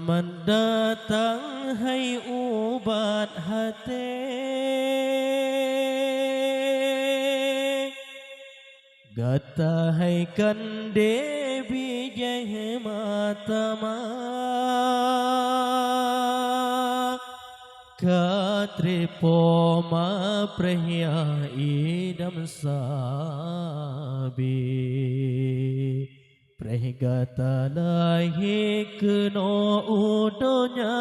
Selamat datang hai ubat hati, gata hai kande bijay matama, katripoma prahya idam sabi. Prehgata lahi keno udonya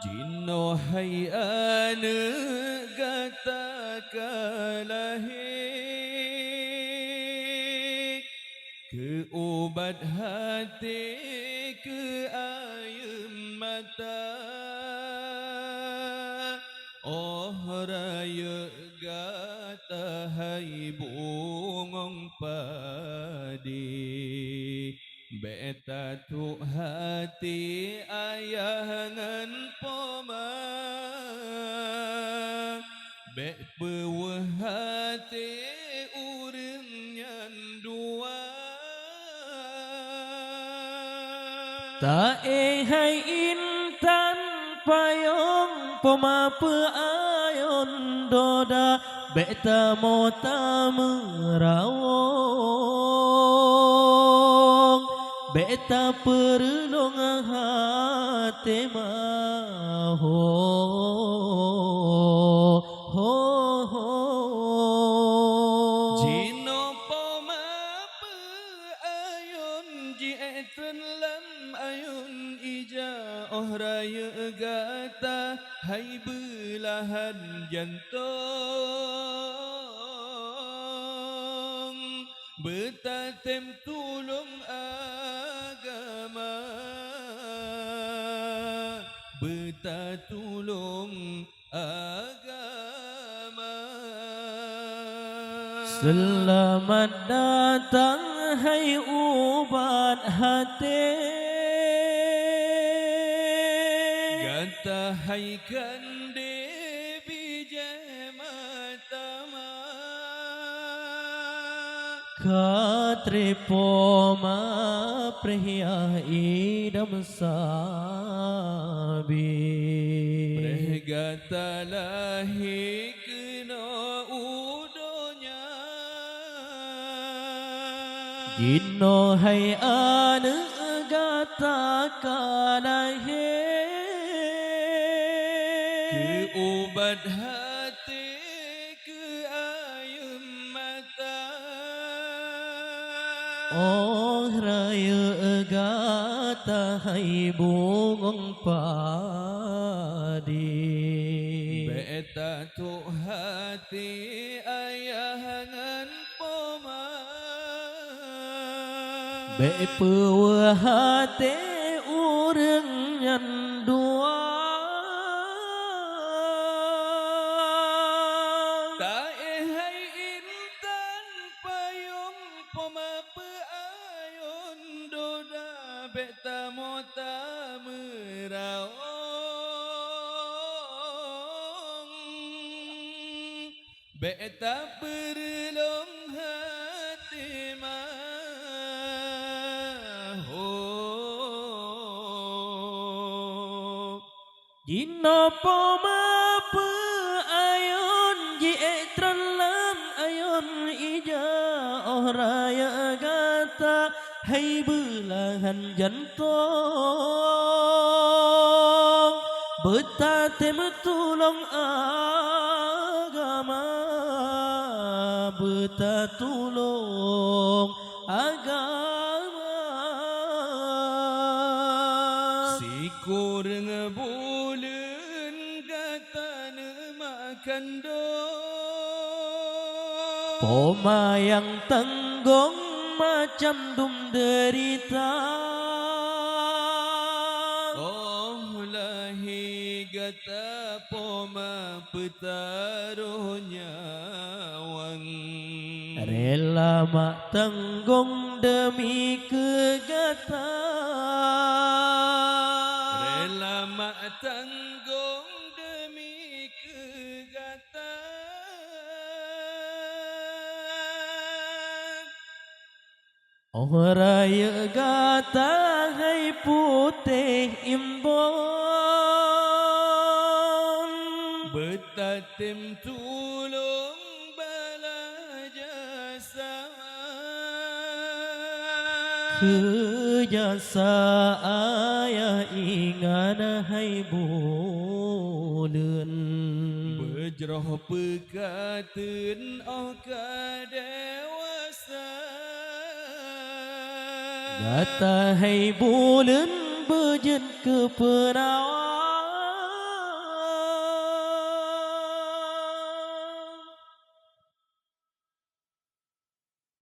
Jino hai ane gata kalahi ke obat hati ke air mata oh raya gata hai bungong padi beta tu hati ayahangan poma bek pewah hati urang nyan dua ta hai intan payong pemape ayon doda beta mota merawong beta perlong hati maho Jino poma pe ayon ji etren lam ayon ija oh raya gata hai belahan jantung betatem tulung agama betatulung agama. Selamat datang hai ubat hati, Gata hai kande bijay matama katripoma prahya idam sabi. Prehgata lahi kena udonya Jino hai ane gata kalahi ke obat hati ke air mata oh raya gata hai bungong padi beta tu hati ayahangan poma bepewa hati urang nyan dua tae hai intan payung poma pe ayon doda beta mota merawong beta perlong hati maho Jino poma pe ayon ji etran lam ayon ija oh raya gata hai belahan jantung betatem tulung agama betatulung agama sikur ngebulen gata makan do Poma yang tanggung macam dum derita oh lahi gata poma petaruh nyawang rela mak tanggung demi kegata rela mak tanggung demi kegata Oh raya gata hai putih imbon Betatim tulung bala jasa Kejasa ayah ingan hai bulan Berjroh pekaten oka dewasa Gata hai bulan berjen ke penawan